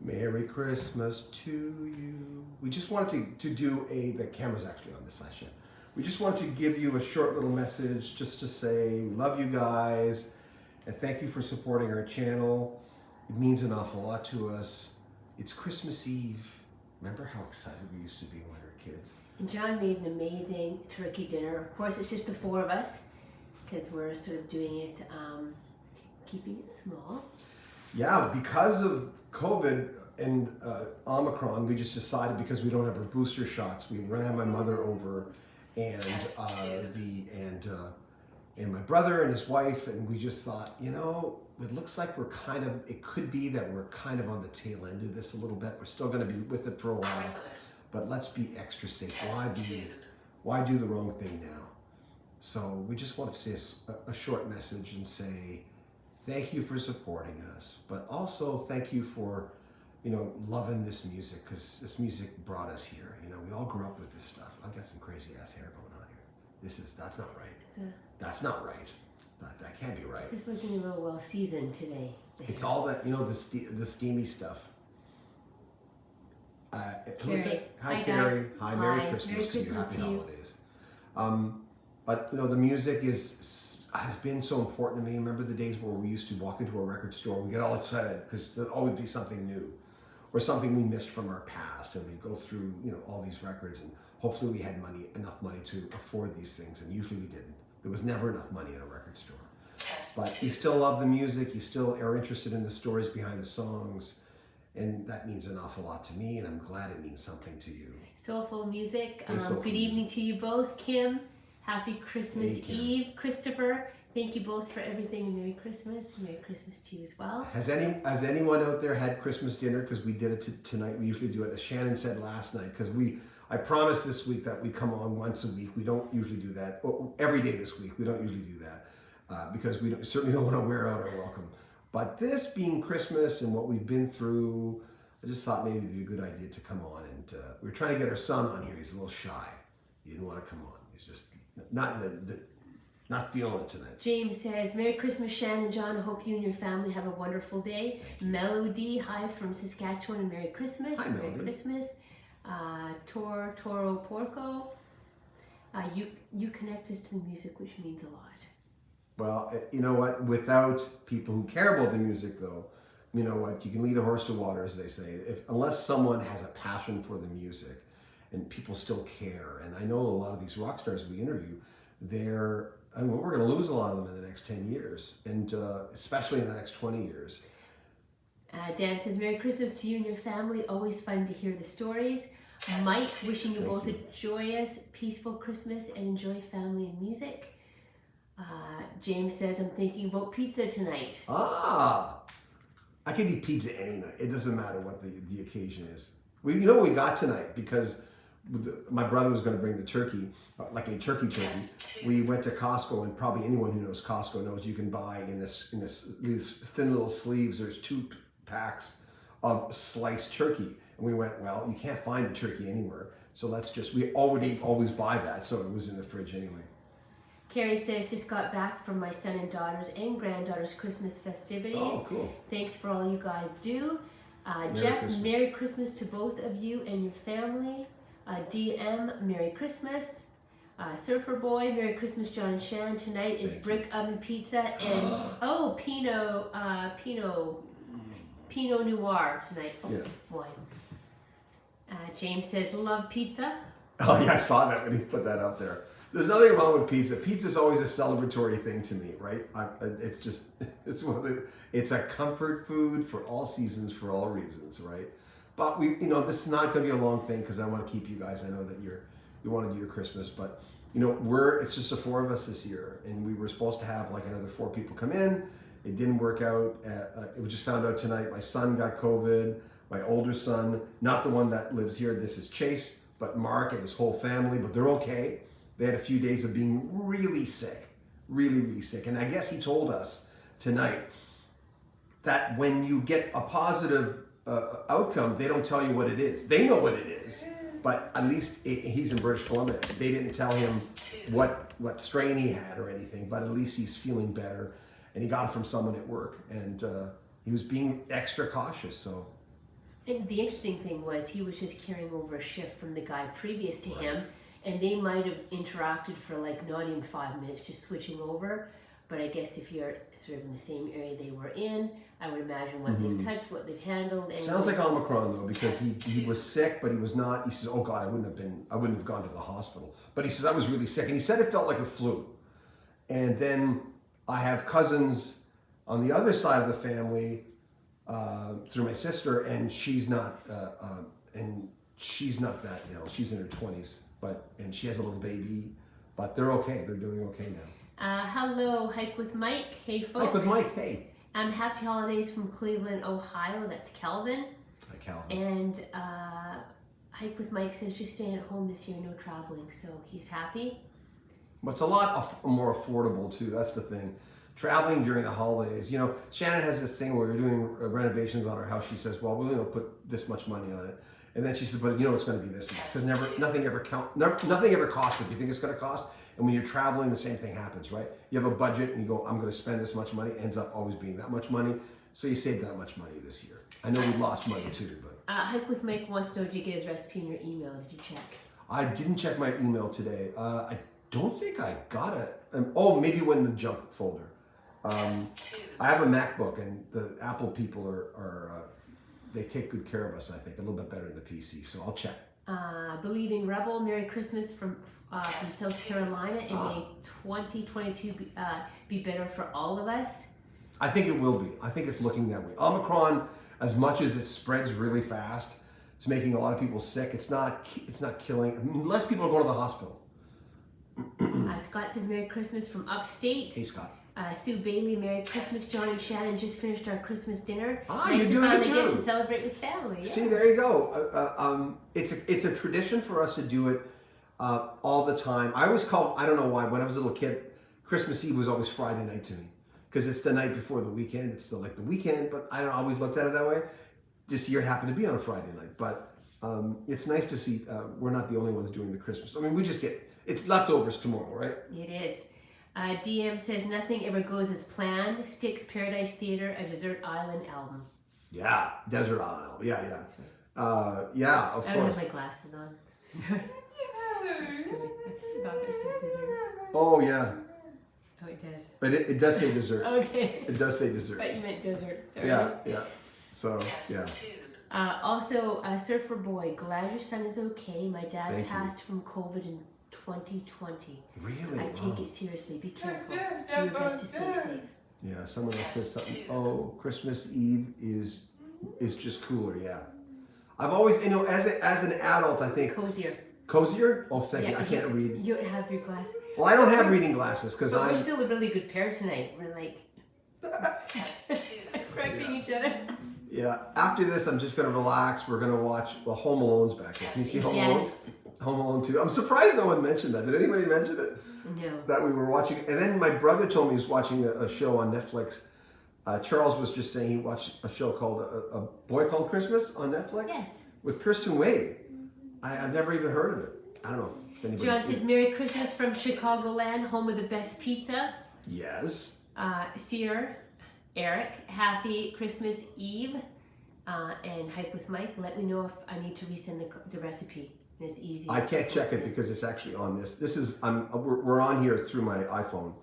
Merry Christmas to you. We just wanted to do the camera's actually on this session. We just wanted to give you a short little message just to say we love you guys and thank you for supporting our channel. It means an awful lot to us. It's Christmas Eve. Remember how excited we used to be when we were kids? And John made an amazing turkey dinner. Of course, it's just the four of us because we're sort of doing it, keeping it small. Yeah, because of COVID and Omicron, we just decided because we don't have our booster shots, we were gonna have my mother over and my brother and his wife, and we just thought, you know, it looks like it could be that we're kind of on the tail end of this a little bit. We're still gonna be with it for a while, but let's be extra safe. Why do the wrong thing now? So we just want to say a short message and say, thank you for supporting us, but also thank you for, loving this music, because this music brought us here. We all grew up with this stuff. I've got some crazy ass hair going on here. That's not right. That's not right. That can't be right. This is looking a little well seasoned today. It's all that, the steamy stuff. Carrie. Hi, Guys. Carrie. Hi, Merry Hi. Christmas Merry to you. Christmas Happy to you. holidays. But the music has been so important to me. Remember the days where we used to walk into a record store and we get all excited because there'd always be something new or something we missed from our past, and we'd go through all these records, and hopefully we had enough money to afford these things, and usually we didn't. There was never enough money in a record store. But you still love the music, you still are interested in the stories behind the songs, and that means an awful lot to me, and I'm glad it means something to you. Soulful music. Soulful Good evening to you both. Kim, happy Christmas Eve. Christopher, thank you both for everything, and Merry Christmas. Merry Christmas to you as well. Has anyone out there had Christmas dinner? Because we did it tonight. We usually do it, as Shannon said last night, because I promised this week that we come on once a week. We don't usually do that. Well, every day this week, we don't usually do that because we certainly don't want to wear out our welcome. But this being Christmas and what we've been through, I just thought maybe it'd be a good idea to come on. And we were trying to get our son on here. He's a little shy. He didn't want to come on. He's just not feeling it tonight. James says, Merry Christmas, Shannon and John. I hope you and your family have a wonderful day. Melody, hi from Saskatchewan, and Merry Christmas. Hi, Merry Melody. Christmas. Toro Porco. You connect us to the music, which means a lot. Well, you know what? Without people who care about the music, though, you know what? You can lead a horse to water, as they say. Unless someone has a passion for the music, and people still care. And I know a lot of these rock stars we interview, we're going to lose a lot of them in the next 10 years, and especially in the next 20 years. Dan says, Merry Christmas to you and your family. Always fun to hear the stories. Mike, wishing you both a joyous, peaceful Christmas and enjoy family and music. James says, I'm thinking about pizza tonight. I can eat pizza any night. It doesn't matter what the occasion is. What we got tonight, because my brother was going to bring the turkey, like a turkey. We went to Costco, and probably anyone who knows Costco knows you can buy in these thin little sleeves. There's 2 packs of sliced turkey, and we went, well, you can't find a turkey anywhere, so we always buy that, so it was in the fridge anyway. Carrie says, just got back from my son and daughter's and granddaughter's Christmas festivities. Oh, cool. Thanks for all you guys do. Merry Christmas. Merry Christmas to both of you and your family. DM, Merry Christmas. Surfer Boy, Merry Christmas, John and Shan. Tonight is brick oven pizza and Pinot Noir tonight. Oh, yeah. Boy. James says, love pizza. Oh yeah, I saw that when he put that up there. There's nothing wrong with pizza. Pizza's always a celebratory thing to me, right? It's a comfort food for all seasons, for all reasons, right? But this is not going to be a long thing because I want to keep you guys. I know that you want to do your Christmas, but it's just the 4 of us this year, and we were supposed to have like another 4 people come in. It didn't work out. We just found out tonight. My son got COVID. My older son, not the one that lives here. This is Chase, but Mark and his whole family. But they're okay. They had a few days of being really sick, really, really sick. And I guess he told us tonight that when you get a positive outcome, they don't tell you what it is. They know what it is, but at least he's in British Columbia. They didn't tell him what strain he had or anything, but at least he's feeling better. And he got it from someone at work, and he was being extra cautious. So And the interesting thing was he was just carrying over a shift from the guy previous to him, and they might have interacted for like not even 5 minutes, just switching over. But I guess if you're sort of in the same area they were in, I would imagine what they've touched, what they've handled. And Sounds like Omicron though, because he was sick, but he was not. He says, "Oh God, I wouldn't have gone to the hospital." But he says, "I was really sick," and he said it felt like a flu. And then I have cousins on the other side of the family through my sister, and she's not that ill. She's in her 20s, and she has a little baby, but they're okay. They're doing okay now. Hello, Hike with Mike. Hey, folks. Hike with Mike. Hey. Happy holidays from Cleveland, Ohio. That's Calvin. Hi, Calvin. And Hike with Mike says just staying at home this year, no traveling. So he's happy. But it's a lot more affordable too. That's the thing. Traveling during the holidays. You know, Shannon has this thing where we're doing renovations on our house. She says, "Well, we'll put this much money on it," and then she says, "But it's going to be this much because nothing ever costs what you think it's going to cost." And when you're traveling, the same thing happens, right? You have a budget and you go, "I'm going to spend this much money." It ends up always being that much money. So you save that much money this year. I know we lost money too, but Hike with Mike wants to know, did you get his recipe in your email? Did you check? I didn't check my email today. I don't think I got it. Oh, maybe in the junk folder. I have a MacBook, and the Apple people are they take good care of us. I think a little bit better than the PC. So I'll check. Believing Rebel, Merry Christmas from South Carolina, and may 2022 be better for all of us. I think it will be. I think it's looking that way. Omicron, as much as it spreads really fast, it's making a lot of people sick. It's not killing. Less people are going to the hospital. Scott says Merry Christmas from upstate. Hey, Scott. Sue Bailey, Merry Christmas. John and Shannon just finished our Christmas dinner. You're doing it too. Get to celebrate with family. Yeah. See, there you go. It's a tradition for us to do it all the time. I always call, I don't know why, when I was a little kid, Christmas Eve was always Friday night to me because it's the night before the weekend. It's still like the weekend, but I don't always looked at it that way. This year it happened to be on a Friday night, but it's nice to see we're not the only ones doing the Christmas. I mean, we just it's leftovers tomorrow, right? It is. DM says nothing ever goes as planned. Styx Paradise Theater, a Desert Island album. Yeah, Desert Island. Yeah. Yeah, of course. I don't have my glasses on. Sorry. I forgot I said dessert. Oh, yeah. Oh, it does. But it does say dessert. Okay. It does say dessert. But you meant desert. Sorry. Yeah. So, yeah. Also, Surfer Boy, glad your son is okay. My dad Thank passed from COVID in 2020. Really? I take it seriously. Be careful. Do your best to stay safe. Yeah, someone else says something. Oh, Christmas Eve is just cooler. Yeah, I've always, as an adult, I think Cozier. Cozier. Oh, thank you. I can't read. You don't have your glasses. Well, I don't have reading glasses because we're still a really good pair tonight. We're like correcting each other. Yeah. After this, I'm just gonna relax. We're gonna watch. Well, Home Alone's back there. Can you see Home Alone? Home Alone 2. I'm surprised no one mentioned that. Did anybody mention it? No. That we were watching. And then my brother told me he was watching a show on Netflix. Charles was just saying he watched a show called A Boy Called Christmas on Netflix. Yes. With Kristen Wiig. I've never even heard of it. I don't know if anybody's John says Merry Christmas from Chicagoland, home of the best pizza. Yes. Seer, Eric, happy Christmas Eve. And Hike with Mike, let me know if I need to resend the recipe. It's easy. I can't check it because it's actually on this. This is we're on here through my iPhone,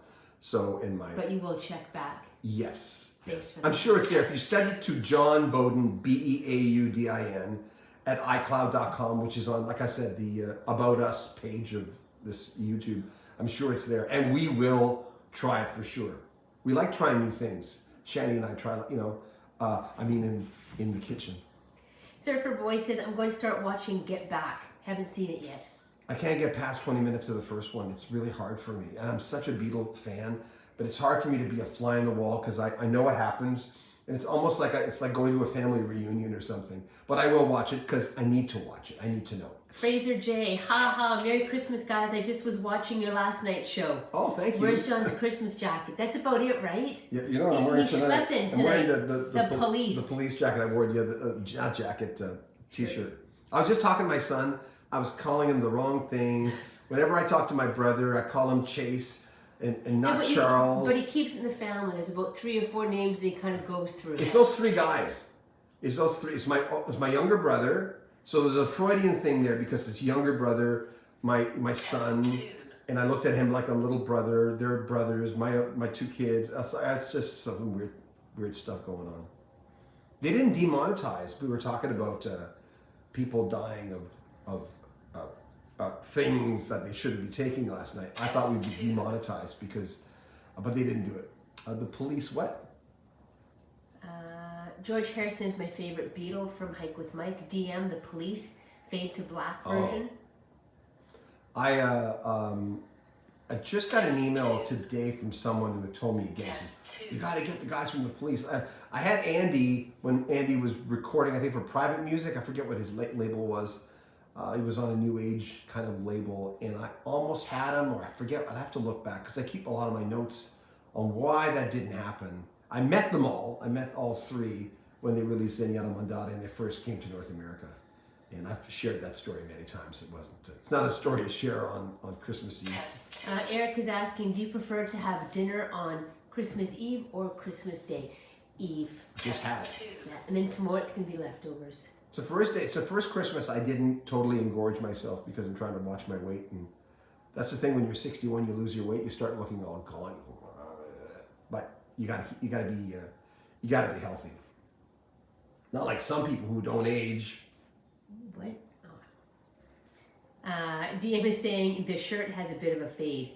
so in my. But you will check back. Yes. Yes. I'm sure it's there. If you send it to John Beaudin, Beaudin at iCloud.com, which is on, like I said, the About Us page of this YouTube. I'm sure it's there, and we will try it for sure. We like trying new things. Shannon and I try, in the kitchen. Surfer Boy says, I'm going to start watching Get Back. Haven't seen it yet. I can't get past 20 minutes of the first one. It's really hard for me. And I'm such a Beatle fan, but it's hard for me to be a fly on the wall because I know what happens. And it's almost like it's like going to a family reunion or something. But I will watch it because I need to watch it. I need to know. Fraser J, ha, Merry Christmas, guys. I just was watching your last night show. Oh, thank you. Where's John's Christmas jacket? That's about it, right? Yeah, I'm wearing tonight. I'm wearing the police jacket I wore. Yeah, not jacket, t-shirt. I was just talking to my son. I was calling him the wrong thing. Whenever I talk to my brother, I call him Chase and not Charles. But he keeps it in the family. There's about 3 or 4 names that he kind of goes through. It's those 3 guys. Is those three? It's my younger brother. So there's a Freudian thing there because it's younger brother, my son, and I looked at him like a little brother. They're brothers. My two kids. It's just some weird stuff going on. They didn't demonetize. We were talking about people dying of things that they shouldn't be taking last night. I thought we'd be demonetized but they didn't do it. The police, what? George Harrison is my favorite Beatle from Hike with Mike. DM the police fade to black version. I just got an email today from someone who had told me again. You got to get the guys from the police. I had Andy when Andy was recording. I think for private music. I forget what his label was. He was on a new age kind of label, and I almost had him, or I forget. I'd have to look back because I keep a lot of my notes on why that didn't happen. I met them all. I met all three when they released Zenyatta Mondada and they first came to North America. And I've shared that story many times. It's not a story to share on Christmas Eve. Eric is asking, do you prefer to have dinner on Christmas Eve or Christmas Day? Eve. Just had it. Yeah, and then tomorrow it's going to be leftovers. It's the first day. It's the first Christmas I didn't totally engorge myself because I'm trying to watch my weight. And that's the thing, when you're 61, you lose your weight, you start looking all gaunt. But you gotta be healthy. Not like some people who don't age. What? Oh. DM is saying the shirt has a bit of a fade.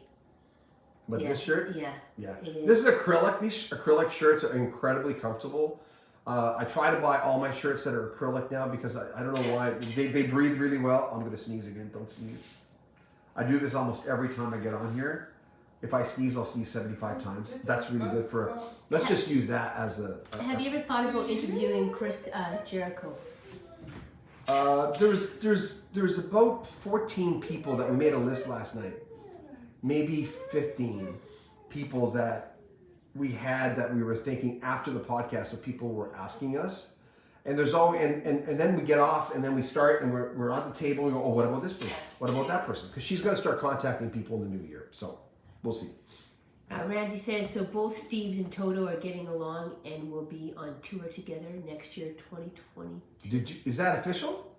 But this shirt? Yeah. Yeah. This is acrylic. These acrylic shirts are incredibly comfortable. I try to buy all my shirts that are acrylic now because I don't know why. They breathe really well. I'm going to sneeze again. Don't sneeze. I do this almost every time I get on here. If I sneeze, I'll sneeze 75 times. That's really good for... Let's just use that as a... Have you ever thought about interviewing Chris Jericho? There's about 14 people that we made a list last night. Maybe 15 people that we had that we were thinking after the podcast, so people were asking us. And there's all and then we get off and then we start and we're on the table and we go, oh, what about this person? What about that person? Because she's going to start contacting people in the new year. So we'll see. Randy says, so both Steves and Toto are getting along and will be on tour together next year, 2022. Is that official?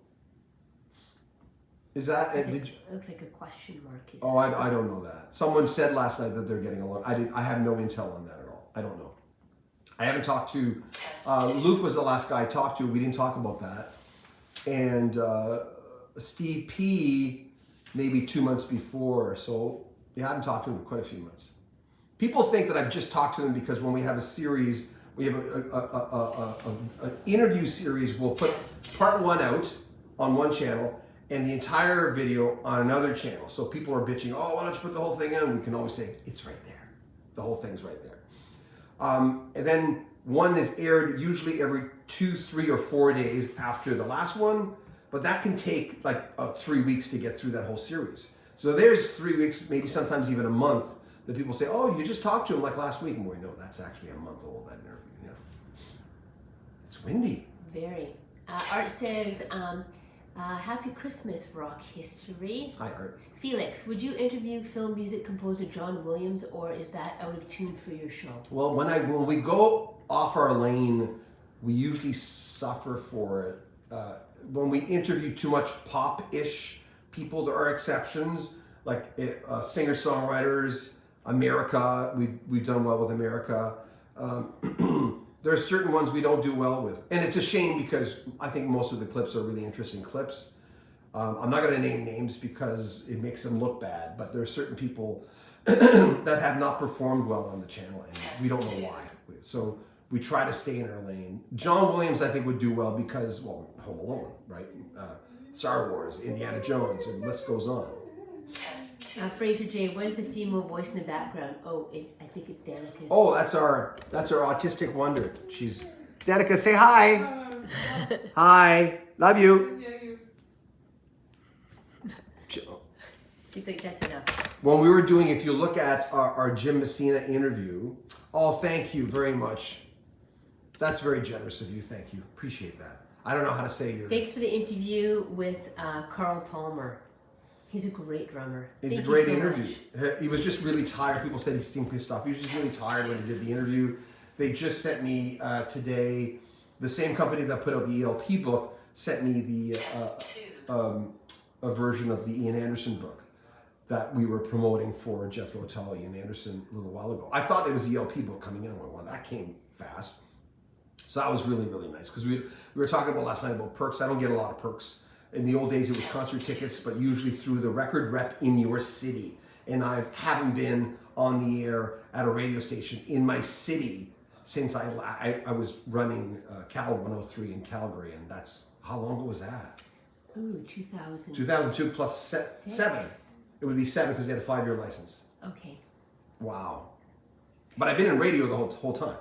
Is that? It looks like a question mark. Oh, I don't know that. Someone said last night that they're getting along. I have no intel on that at all. I don't know. I haven't talked to... Luke was the last guy I talked to. We didn't talk about that. And Steve P, maybe 2 months before. So, yeah, I haven't talked to him in quite a few months. People think that I've just talked to them because when we have a series, we have an interview series, we'll put part one out on one channel and the entire video on another channel. So people are bitching, oh, why don't you put the whole thing in? We can always say, it's right there. The whole thing's right there. And then one is aired usually every 2, 3, or 4 days after the last one, but that can take like 3 weeks to get through that whole series. So there's 3 weeks, maybe sometimes even a month, that people say, oh, you just talked to him like last week. And we know that's actually a month old, that interview. Yeah. It's windy. Very. Art says, happy Christmas, rock history. Hi, Art. Felix, would you interview film music composer John Williams, or is that out of tune for your show? Well, when we go off our lane, we usually suffer for it. When we interview too much pop-ish people, there are exceptions, like singer-songwriters, America. We've done well with America. There are certain ones we don't do well with. And it's a shame because I think most of the clips are really interesting clips. I'm not going to name names because it makes them look bad, but there are certain people that have not performed well on the channel and we don't know why. So we try to stay in our lane. John Williams, I think, would do well because, well, Home Alone, right? Star Wars, Indiana Jones, and the list goes on. Fraser J, what is the female voice in the background? Oh, I think it's Danica's. Oh, that's our autistic wonder. She's Danica. Say hi. Hi, love you. Yeah, you. She's like, that's enough. When we were doing, if you look at our Jim Messina interview, oh, thank you very much. That's very generous of you. Thank you. Appreciate that. I don't know how to say your. Thanks for the interview with Carl Palmer. He's a great drummer. It's a great interview. He was just really tired. People said he seemed pissed off. He was just really tired when he did the interview. They just sent me today the same company that put out the ELP book sent me the a version of the Ian Anderson book that we were promoting for Jethro Tull, Ian Anderson, a little while ago. I thought it was the ELP book coming in. Well, that came fast. So that was really, really nice, because we were talking about last night about perks. I don't get a lot of perks. In the old days, it was concert tickets, but usually through the record rep in your city. And I haven't been on the air at a radio station in my city since I was running Cal 103 in Calgary, and that's, how long ago was that? Ooh, 2000. 2002 plus 7. It would be 7 because they had a 5-year license. Okay. Wow. But I've been in radio the whole time.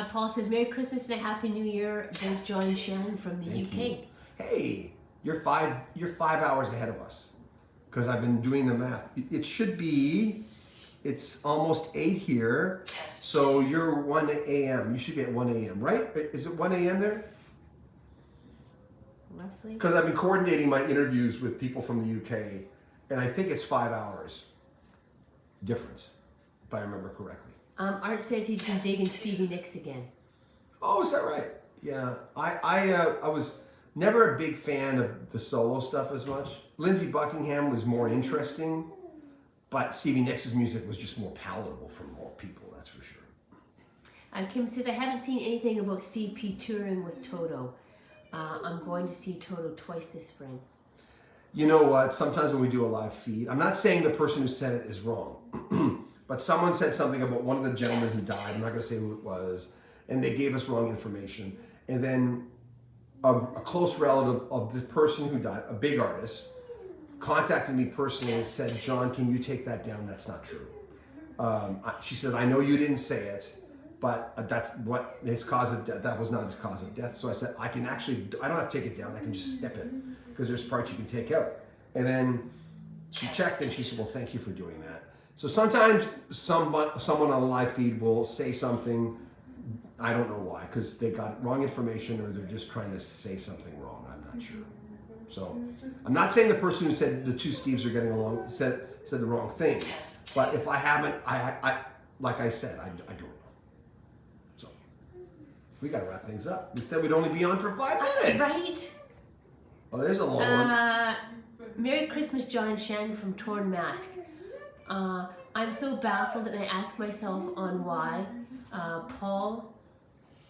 Paul says, Merry Christmas and a Happy New Year. There's John and Shannon from the Thank UK. you. Hey, you're 5 hours ahead of us, because I've been doing the math. It should be, it's almost 8 here, so you're 1 a.m. You should be at 1 a.m., right? Is it 1 a.m. there? Roughly. Because I've been coordinating my interviews with people from the UK, and I think it's 5 hours difference, if I remember correctly. Art says he's been digging Stevie Nicks again. Oh, is that right? Yeah, I was never a big fan of the solo stuff as much. Lindsey Buckingham was more interesting, but Stevie Nicks' music was just more palatable for more people, that's for sure. Kim says, I haven't seen anything about Steve P touring with Toto. I'm going to see Toto twice this spring. You know what? Sometimes when we do a live feed, I'm not saying the person who said it is wrong, but someone said something about one of the gentlemen who died. I'm not going to say who it was, and they gave us wrong information. And then a close relative of the person who died, a big artist, contacted me personally and said, John, can you take that down? That's not true. She said, I know you didn't say it, but that's what his cause of death, that was not his cause of death. So I said, I don't have to take it down, I can just snip it, because there's parts you can take out. And then she checked and she said, well, thank you for doing that. So sometimes someone on a live feed will say something, I don't know why, because they got wrong information or they're just trying to say something wrong. I'm not sure. So I'm not saying the person who said the two Steves are getting along said the wrong thing, but if I haven't, I like I said, I don't know. So we got to wrap things up. We said we'd only be on for 5 minutes. Right. Oh, there's a long one. Merry Christmas, John and Shannon from Torn Mask. I'm so baffled, and I ask myself on why Paul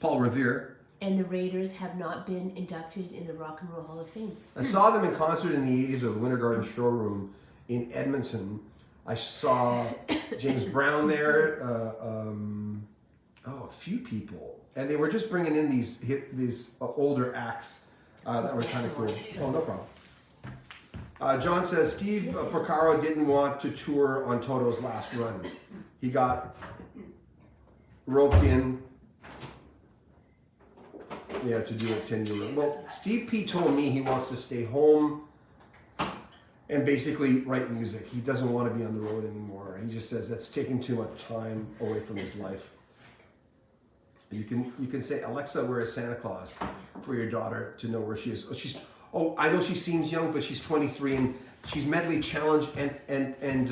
Revere and the Raiders have not been inducted in the Rock and Roll Hall of Fame. I saw them in concert in the 80s at the Winter Garden Showroom in Edmonton. I saw James Brown there, a few people, and they were just bringing in these older acts that were kind of cool. Oh, no problem. John says Steve Porcaro didn't want to tour on Toto's last run. He got roped in, to do a 10-year run. Well, Steve P told me he wants to stay home and basically write music. He doesn't want to be on the road anymore. He just says that's taking too much time away from his life. You can say, Alexa, where is Santa Claus, for your daughter to know where she is. I know she seems young, but she's 23 and she's mentally challenged and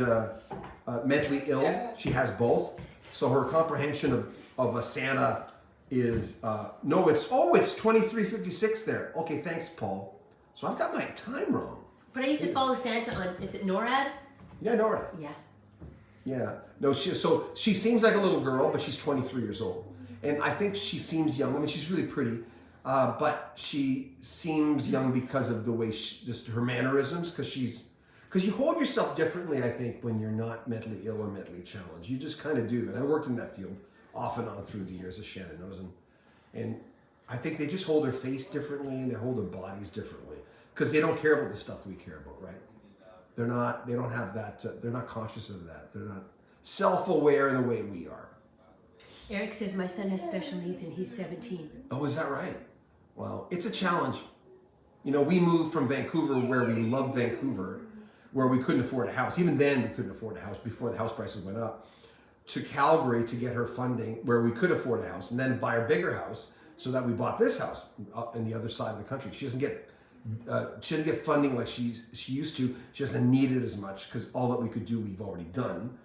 mentally ill. She has both. So her comprehension of a Santa is, it's 23:56 there. Okay, thanks, Paul. So I've got my time wrong. But I used to follow Santa on, is it NORAD? Yeah, NORAD. Yeah. Yeah. No, she seems like a little girl, but she's 23 years old. And I think she seems young. I mean, she's really pretty. But she seems young because of the way just her mannerisms, because you hold yourself differently, I think, when you're not mentally ill or mentally challenged. You just kind of do. And I worked in that field off and on through the years, as Shannon knows. And I think they just hold their face differently and they hold their bodies differently because they don't care about the stuff we care about, right? They don't have that, they're not conscious of that. They're not self-aware in the way we are. Eric says, my son has special needs and he's 17. Oh, is that right? Well, it's a challenge. We moved from Vancouver, where we loved Vancouver, where we couldn't afford a house. Even then, we couldn't afford a house before the house prices went up, to Calgary to get her funding where we could afford a house and then buy a bigger house so that we bought this house up in the other side of the country. She doesn't get funding like she used to. She doesn't need it as much because all that we could do, we've already done.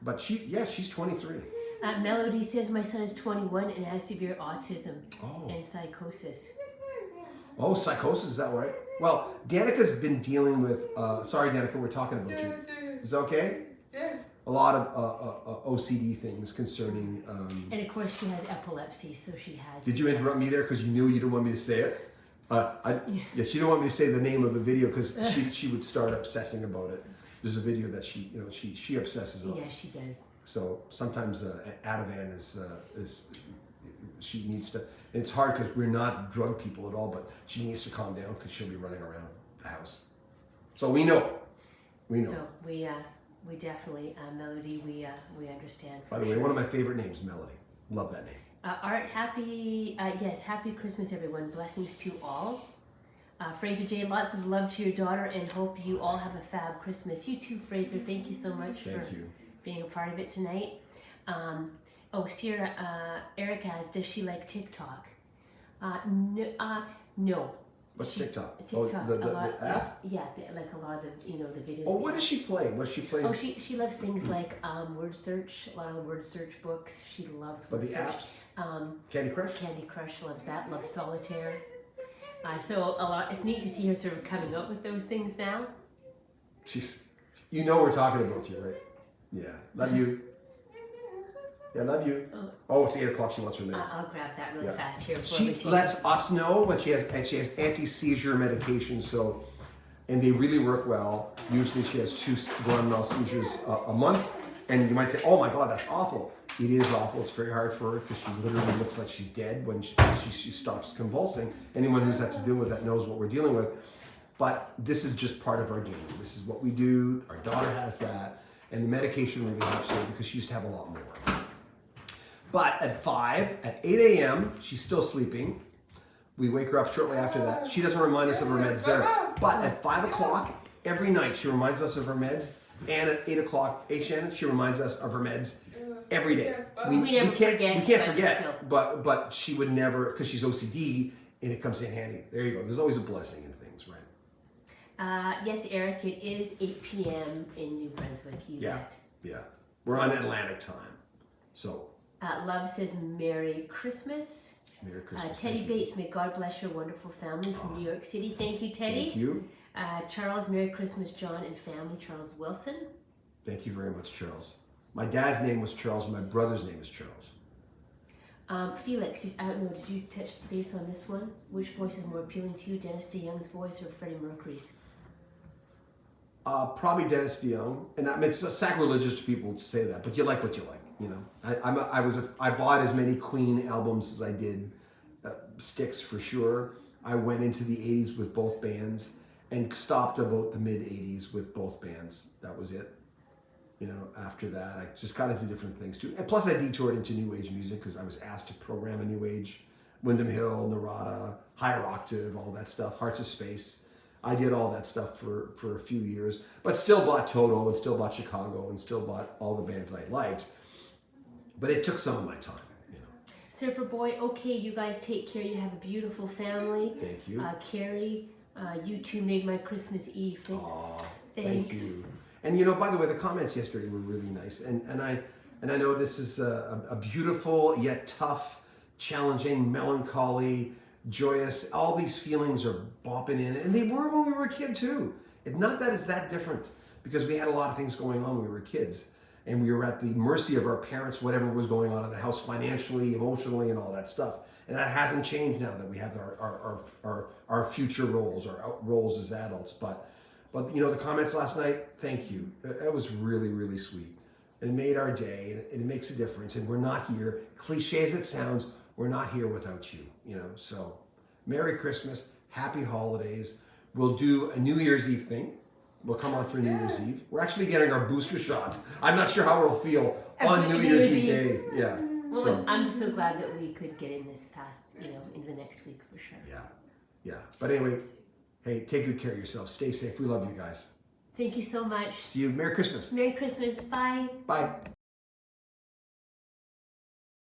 But she's 23. Melody says my son is 21 and has severe autism Oh. and psychosis. Oh, psychosis, is that right? Well, Danica's been dealing with, sorry Danica, we're talking about you. Is that okay? Yeah. A lot of OCD things concerning... And of course she has epilepsy, so she has... Did you interrupt me there because you knew you didn't want me to say it? Yes, she didn't want me to say the name of the video because she would start obsessing about it. There's a video that she obsesses on. Yeah, she does. So sometimes Ativan is she needs to, and it's hard because we're not drug people at all, but she needs to calm down because she'll be running around the house. So we know. So we definitely, Melody, we understand. By the way, one of my favorite names, Melody. Love that name. Art, happy Christmas, everyone. Blessings to all. Fraser J, lots of love to your daughter and hope you all have a fab Christmas. You too, Fraser. Thank you so much for being a part of it tonight. Sierra, Erica asks, does she like TikTok? No. What's TikTok? TikTok, the app? Yeah, like a lot of the videos. Oh, what does she play? What she plays? Oh, she loves things like word search, a lot of word search books. She loves word search. Apps? Candy Crush? Candy Crush, loves that. Loves solitaire. So a lot. It's neat to see her sort of coming up with those things now. We're talking about you, right? Yeah, love you. Yeah, love you. Oh, it's 8 o'clock. She wants her meds. I'll grab that really fast here. She lets us know when she has anti-seizure medication. So, and they really work well. Usually, she has 2 grand mal seizures a month. And you might say, "Oh my God, that's awful." It is awful. It's very hard for her because she literally looks like she's dead when she stops convulsing. Anyone who's had to deal with that knows what we're dealing with. But this is just part of our game. This is what we do. Our daughter has that. And the medication really helps her because she used to have a lot more. But at 8 a.m., she's still sleeping. We wake her up shortly after that. She doesn't remind us of her meds there. But at 5 o'clock, every night, she reminds us of her meds. And at 8 o'clock, Shannon, she reminds us of her meds every day. We can't forget. But she would never, because she's OCD, and it comes in handy. There you go. There's always a blessing in things, right? Yes, Eric, it is 8 p.m. in New Brunswick. Yeah. We're on Atlantic time. So. Love says Merry Christmas. Merry Christmas. Teddy Bates, may God bless your wonderful family from New York City. Thank you, Teddy. Thank you. Charles, Merry Christmas, John and family. Charles Wilson. Thank you very much, Charles. My dad's name was Charles, and my brother's name is Charles. Felix, I don't know, did you touch the base on this one? Which voice is more appealing to you, Dennis DeYoung's voice or Freddie Mercury's? Probably Dennis DeYoung, and I mean, it's sacrilegious to people to say that, but you like what you like, you know. I bought as many Queen albums as I did Styx for sure. I went into the 80s with both bands and stopped about the mid 80s with both bands. That was it. You know, after that, I just got into different things too. And plus I detoured into New Age music because I was asked to program a New Age, Windham Hill, Narada, Higher Octave, all that stuff, Hearts of Space. I did all that stuff for a few years, but still bought Toto and still bought Chicago and still bought all the bands I liked. But it took some of my time, you know. Surfer Boy, okay, you guys take care. You have a beautiful family. Thank you. Carrie, you two made my Christmas Eve. Thanks. Thank you. And you know, by the way, the comments yesterday were really nice. And I know this is a beautiful yet tough, challenging, melancholy, joyous. All these feelings are bopping in, and they were when we were a kid too. It's not that it's that different because we had a lot of things going on when we were kids, and we were at the mercy of our parents, whatever was going on in the house financially, emotionally, and all that stuff. And that hasn't changed now that we have our future roles, our roles as adults. But you know, the comments last night, thank you. That was really, really sweet. And it made our day, and it makes a difference. And we're not here, cliche as it sounds, we're not here without you, you know. So Merry Christmas, Happy Holidays. We'll do a New Year's Eve thing. We'll come on for New Year's Eve. We're actually getting our booster shots. I'm not sure how we'll feel on New Year's Eve day. Yeah. Well, I'm just so glad that we could get in this past, you know, into the next week for sure. Yeah. But anyway, hey, take good care of yourself. Stay safe. We love you guys. Thank you so much. See you. Merry Christmas. Merry Christmas. Bye. Bye.